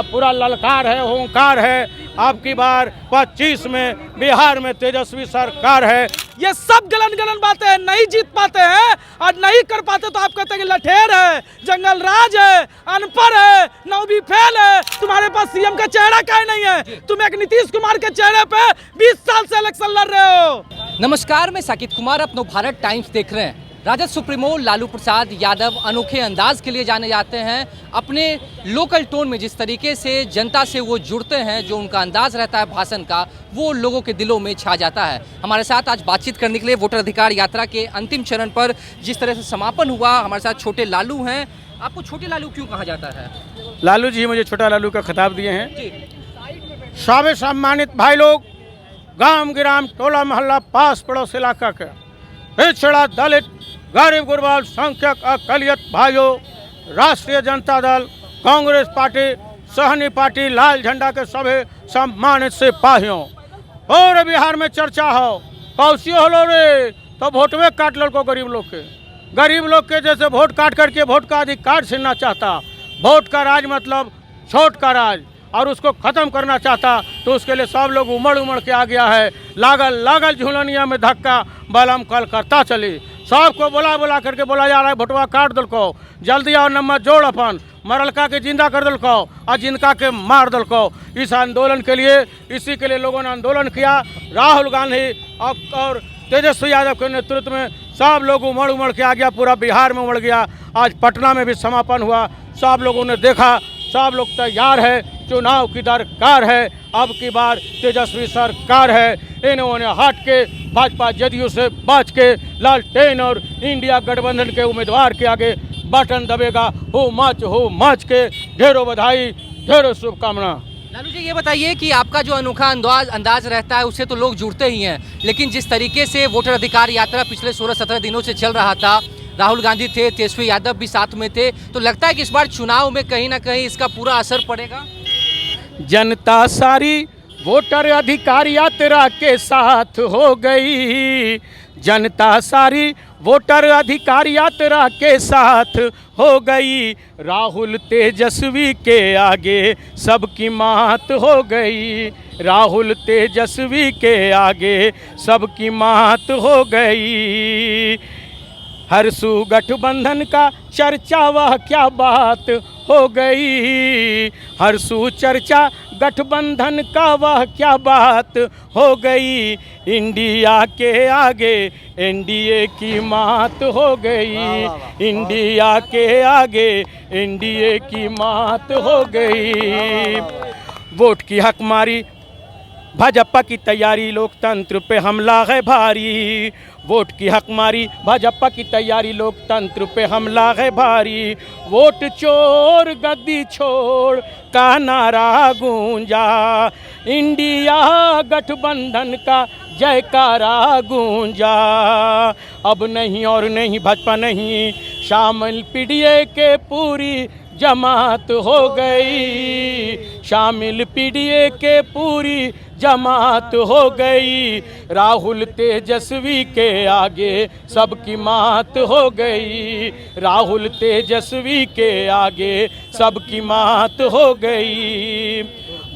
पूरा ललकार है, ओंकार है। आपकी बार 25 में बिहार में तेजस्वी सरकार है। ये सब गलन बातें हैं, नहीं जीत पाते हैं और नहीं कर पाते तो आप कहते हैं कि लठेर है, जंगल राज है, अनपढ़ है, नौवीं फेल है। तुम्हारे पास सीएम का चेहरा काहे नहीं है? तुम एक नीतीश कुमार के चेहरे पे 20 साल से इलेक्शन लड़ रहे हो। नमस्कार, मैं साकिब कुमार, अपनो भारत टाइम्स देख रहे हैं। राजद सुप्रीमो लालू प्रसाद यादव अनोखे अंदाज के लिए जाने जाते हैं। अपने लोकल टोन में जिस तरीके से जनता से वो जुड़ते हैं, जो उनका अंदाज रहता है भाषण का, वो लोगों के दिलों में छा जाता है। हमारे साथ आज बातचीत करने के लिए वोटर अधिकार यात्रा के अंतिम चरण पर जिस तरह से समापन हुआ, हमारे साथ छोटे लालू हैं। आपको छोटे लालू क्यों कहा जाता है? लालू जी मुझे छोटा लालू का खिताब दिए हैं। सावे सम्मानित भाई लोग, गांव गिराम टोला मोहल्ला पास पड़ोस इलाका के पिछड़ा दलित गरीब गुरबाल संख्यक अकलियत भाइयों, राष्ट्रीय जनता दल, कांग्रेस पार्टी, सहनी पार्टी, लाल झंडा के सभी सम्मानित सिपाहियों, पूरे बिहार में चर्चा हो कौशी होलो रे तो वोट में काट लड़को गरीब लोग के जैसे वोट काट करके वोट का अधिकार छीनना चाहता। वोट का राज मतलब छोट का राज, और उसको ख़त्म करना चाहता तो उसके लिए सब लोग उमड़ के आ गया है। लागल झूलनिया में धक्का बलम कल करता चली। सबको बुला करके बोला जा रहा है भोटवा काट दलको, जल्दी और नंबर जोड़ अपन, मरलका के जिंदा कर दलको और जिनका के मार दलको। इस आंदोलन के लिए, इसी के लिए लोगों ने आंदोलन किया। राहुल गांधी और तेजस्वी यादव के नेतृत्व में सब लोग उमड़ के आ गया, पूरा बिहार में उमड़ गया। आज पटना में भी समापन हुआ, सब लोगों ने देखा, सब लोग तैयार है। चुनाव की दरकार है, अब की बार तेजस्वी सरकार है। इन्होंने हट के भाजपा जदयू से बच के लालटेन और इंडिया गठबंधन के उम्मीदवार के आगे बटन दबेगा। हो मच के ढेरों बधाई, ढेरों शुभकामना। लालू जी, ये बताइए कि आपका जो अनोखा अंदाज रहता है उससे तो लोग जुड़ते ही हैं, लेकिन जिस तरीके से वोटर अधिकार यात्रा पिछले 16-17 दिनों से चल रहा था, राहुल गांधी थे, तेजस्वी यादव भी साथ में थे, तो लगता है कि इस बार चुनाव में कहीं ना कहीं इसका पूरा असर पड़ेगा? जनता सारी वोटर अधिकार यात्रा के साथ हो गई। जनता सारी वोटर अधिकार यात्रा के साथ हो गई। राहुल तेजस्वी के आगे सबकी मात हो गई। राहुल तेजस्वी के आगे सबकी मात हो गई। हरसू गठबंधन का चर्चा वह क्या बात हो गई। हरसू चर्चा गठबंधन का वह क्या बात हो गई। इंडिया के आगे एनडीए की मात हो गई। इंडिया के आगे एनडीए की मात हो गई। वोट की हकमारी, भाजपा की तैयारी, लोकतंत्र पे हमला है भारी। वोट की हकमारी, भाजपा की तैयारी, लोकतंत्र पे हमला है भारी। वोट चोर गद्दी छोड़ का नारा गूंजा। इंडिया गठबंधन का जयकारा गूंजा। अब नहीं और नहीं भाजपा नहीं, शामिल पीडीए के पूरी जमात हो गई। शामिल पीडीए के पूरी जमात हो गई। राहुल तेजस्वी के आगे सबकी मात हो गई। राहुल तेजस्वी के आगे सबकी मात हो गई।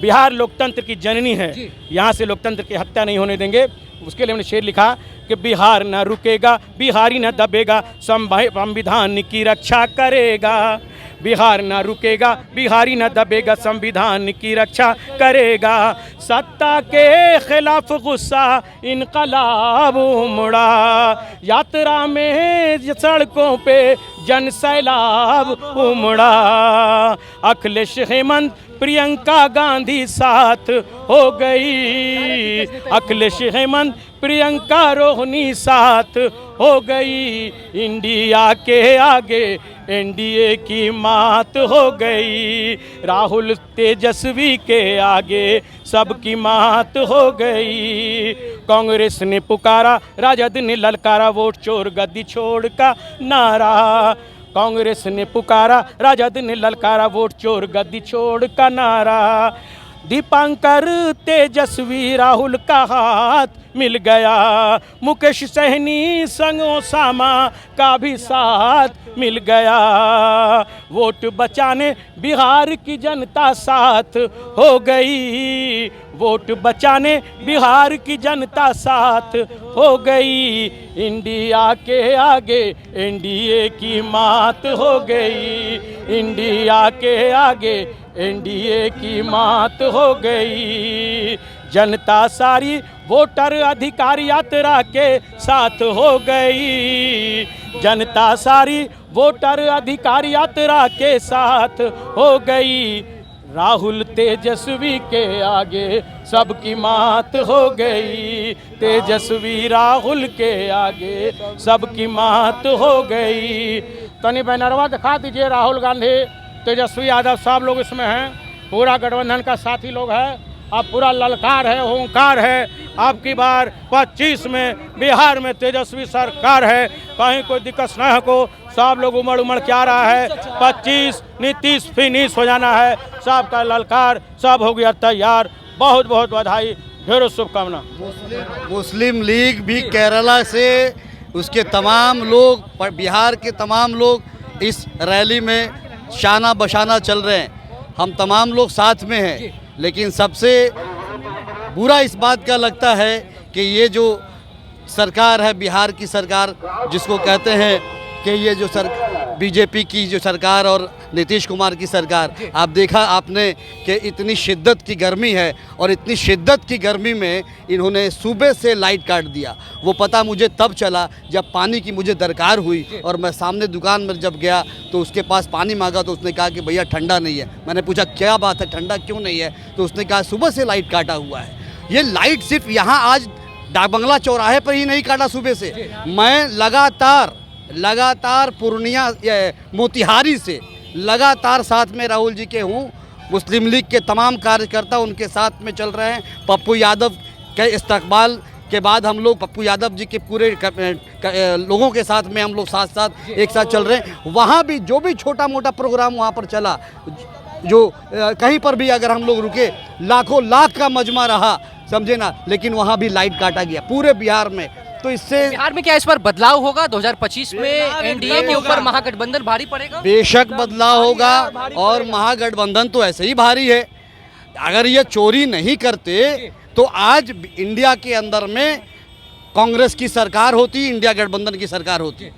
बिहार लोकतंत्र की जननी है, यहाँ से लोकतंत्र की हत्या नहीं होने देंगे। उसके लिए हमने शेर लिखा कि बिहार न रुकेगा, बिहारी न दबेगा, संविधान की रक्षा करेगा। बिहार न रुकेगा, बिहारी न दबेगा, संविधान की रक्षा करेगा। सत्ता के खिलाफ गुस्सा इनकलाब उमड़ा। यात्रा में सड़कों पे जन सैलाब उमड़ा। अखिलेश हेमंत प्रियंका गांधी साथ हो गई। अखिलेश हेमंत प्रियंका रोहिणी साथ हो गई। इंडिया के आगे एनडीए की मात हो गई। राहुल तेजस्वी के आगे सबकी मात हो गई। कांग्रेस ने पुकारा, राजद ने ललकारा, वोट चोर गद्दी छोड़ का नारा। कांग्रेस ने पुकारा, राजद ने ललकारा, वोट चोर गद्दी छोड़ का नारा। दीपांकर तेजस्वी राहुल का हाथ मिल गया, मुकेश सहनी संग ओसामा का भी साथ मिल गया। वोट बचाने बिहार की जनता साथ हो गई, वोट बचाने बिहार की जनता साथ हो गई। इंडिया के आगे एनडीए की मात हो गई, इंडिया के आगे एनडीए की मात हो गई। जनता सारी वोटर अधिकार यात्रा के साथ हो गई, जनता सारी वोटर अधिकार यात्रा के साथ हो गई। राहुल तेजस्वी के आगे सबकी मात हो गई, तेजस्वी राहुल के आगे सबकी मात हो गई। तनी बैनरवा दिखा दीजिए, राहुल गांधी तेजस्वी यादव सब लोग इसमें हैं, पूरा गठबंधन का साथी लोग है। अब पूरा ललकार है, ओंकार है, अब की बार 25 में बिहार में तेजस्वी सरकार है, कहीं कोई दिक्कत न को। सब लोग उमड़ उमड़ के आ रहा है, 25 नीतीश फिनिश हो जाना है, सबका ललकार सब हो गया तैयार। बहुत बहुत बधाई, ढेरों शुभकामना। मुस्लिम लीग भी केरला से उसके तमाम लोग, बिहार के तमाम लोग इस रैली में शाना बशाना चल रहे हैं। हम तमाम लोग साथ में हैं, लेकिन सबसे बुरा इस बात का लगता है कि ये जो सरकार है, बिहार की सरकार जिसको कहते हैं कि ये जो बीजेपी की जो सरकार और नीतीश कुमार की सरकार, आप देखा आपने कि इतनी शिद्दत की गर्मी है और इतनी शिद्दत की गर्मी में इन्होंने सुबह से लाइट काट दिया। वो पता मुझे तब चला जब पानी की मुझे दरकार हुई और मैं सामने दुकान में जब गया तो उसके पास पानी मांगा तो उसने कहा कि भैया ठंडा नहीं है। मैंने पूछा क्या बात है, ठंडा क्यों नहीं है? तो उसने कहा सुबह से लाइट काटा हुआ है। ये लाइट सिर्फ यहाँ आज डाक बंगला चौराहे पर ही नहीं काटा सुबह से, मैं लगातार पूर्णिया मोतिहारी से लगातार साथ में राहुल जी के हूँ। मुस्लिम लीग के तमाम कार्यकर्ता उनके साथ में चल रहे हैं। पप्पू यादव के इस्तकबाल के बाद हम लोग पप्पू यादव जी के पूरे लोगों के साथ में हम लोग साथ एक साथ चल रहे हैं। वहाँ भी जो भी छोटा मोटा प्रोग्राम वहाँ पर चला, जो कहीं पर भी अगर हम लोग रुके, लाखों लाख का मजमा रहा, समझे ना, लेकिन वहाँ भी लाइट काटा गया पूरे बिहार में। तो इससे बिहार में क्या इस बार बदलाव होगा? 2025 में एनडीए के ऊपर महागठबंधन भारी पड़ेगा? बेशक बदलाव होगा, और महागठबंधन तो ऐसे ही भारी है। अगर ये चोरी नहीं करते तो आज इंडिया के अंदर में कांग्रेस की सरकार होती, इंडिया गठबंधन की सरकार होती।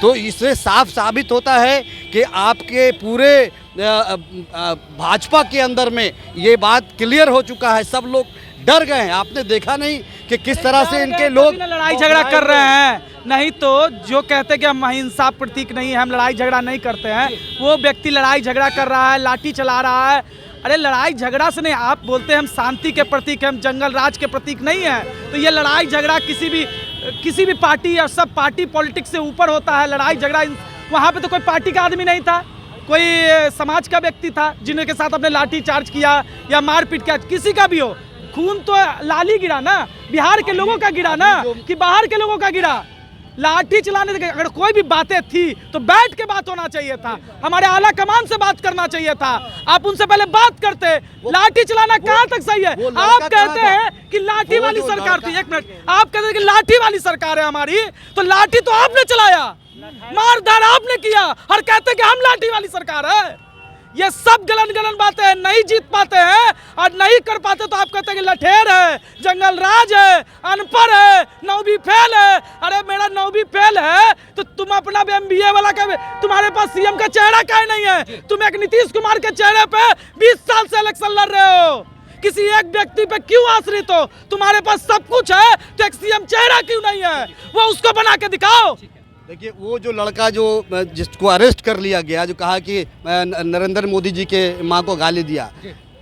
तो इससे साफ साबित होता है कि आपके पूरे भाजपा के अंदर में ये बात क्लियर हो चुका है, सब लोग डर गए हैं। आपने देखा नहीं कि किस तरह से इनके लोग लड़ाई झगड़ा कर रहे हैं? नहीं तो जो कहते कि हम अहिंसा प्रतीक नहीं है, हम लड़ाई झगड़ा नहीं करते हैं, वो व्यक्ति लड़ाई झगड़ा कर रहा है, लाठी चला रहा है। अरे लड़ाई झगड़ा से नहीं, आप बोलते हैं हम शांति के प्रतीक हैं, हम जंगल राज के प्रतीक नहीं है। तो ये लड़ाई झगड़ा किसी भी पार्टी या सब पार्टी पॉलिटिक्स से ऊपर होता है। लड़ाई झगड़ा वहाँ पे तो कोई पार्टी का आदमी नहीं था, कोई समाज का व्यक्ति था जिनके साथ अपने लाठी चार्ज किया या मारपीट किया, किसी का भी हो। खून तो लाली गिरा ना, बिहार के लोगों का गिरा ना कि बाहर के लोगों का गिरा। लाठी चलाने से अगर कोई भी बातें थी तो बैठ के बात होना चाहिए था, हमारे आला कमान से बात करना चाहिए था। आप उनसे पहले बात करते। लाठी चलाना कहाँ तक सही है? आप कहते हैं कि लाठी वाली सरकार थी, एक मिनट, आप कहते हैं कि लाठी वाली सरकार है हमारी, तो लाठी तो आपने चलाया, मारधाड़ आपने किया, और कहते हैं कि हम लाठी वाली सरकार है। ये सब गलन बातें, नहीं जीत पाते हैं और नहीं कर पाते तो आप कहते हैं कि लठेर है, जंगल राज है, अनपढ़ है, 9वीं फेल है। अरे मेरा 9वीं फेल है तो तुम अपना MBA वाला का, तुम्हारे पास सीएम का चेहरा क्यों नहीं है? तुम एक नीतीश कुमार के चेहरे पे 20 साल से इलेक्शन लड़ रहे हो, किसी एक व्यक्ति पे क्यों आश्रित हो? तुम्हारे पास सब कुछ है तो एक सीएम चेहरा क्यों नहीं है? वो उसको बना के दिखाओ। देखिए, वो जो लड़का जो जिसको अरेस्ट कर लिया गया, जो कहा कि नरेंद्र मोदी जी के माँ को गाली दिया,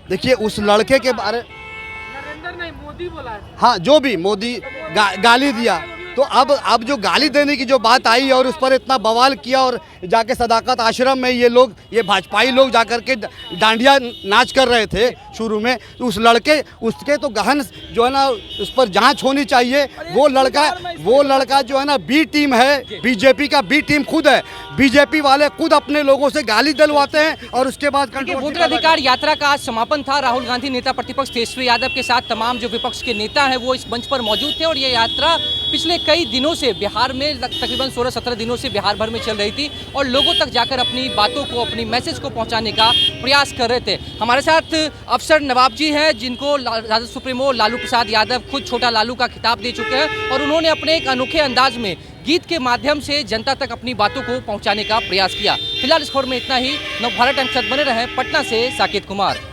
देखिए उस लड़के के बारे, नरेंद्र नहीं मोदी बोला है, हाँ जो भी मोदी गाली दिया, तो अब जो गाली देने की जो बात आई और उस पर इतना बवाल किया, और जाके सदाकत आश्रम में ये भाजपाई लोग जाकर के डांडिया नाच कर रहे थे शुरू में, तो उस लड़के उसके तो गहन जो है ना उस पर जांच होनी चाहिए। वो लड़का जो है ना बी टीम है, बीजेपी का बी टीम खुद है। बीजेपी वाले खुद अपने लोगों से गाली दिलवाते हैं और उसके बाद देखिए, वोटर अधिकार यात्रा का आज समापन था। राहुल गांधी नेता प्रतिपक्ष तेजस्वी यादव के साथ तमाम जो विपक्ष के नेता हैं वो इस मंच पर मौजूद थे और ये यात्रा पिछले कई दिनों से बिहार में तकरीबन 16-17 दिनों से बिहार भर में चल रही थी और लोगों तक जाकर अपनी बातों को, अपनी मैसेज को पहुंचाने का प्रयास कर रहे थे। हमारे साथ अफसर नवाब जी हैं जिनको राजद सुप्रीमो लालू प्रसाद यादव खुद छोटा लालू का खिताब दे चुके हैं और उन्होंने अपने एक अनोखे अंदाज में गीत के माध्यम से जनता तक अपनी बातों को पहुंचाने का प्रयास किया। फिलहाल इस खबर में इतना ही। नवभारत टाइम्स के साथ बने रहें। पटना से साकेत कुमार।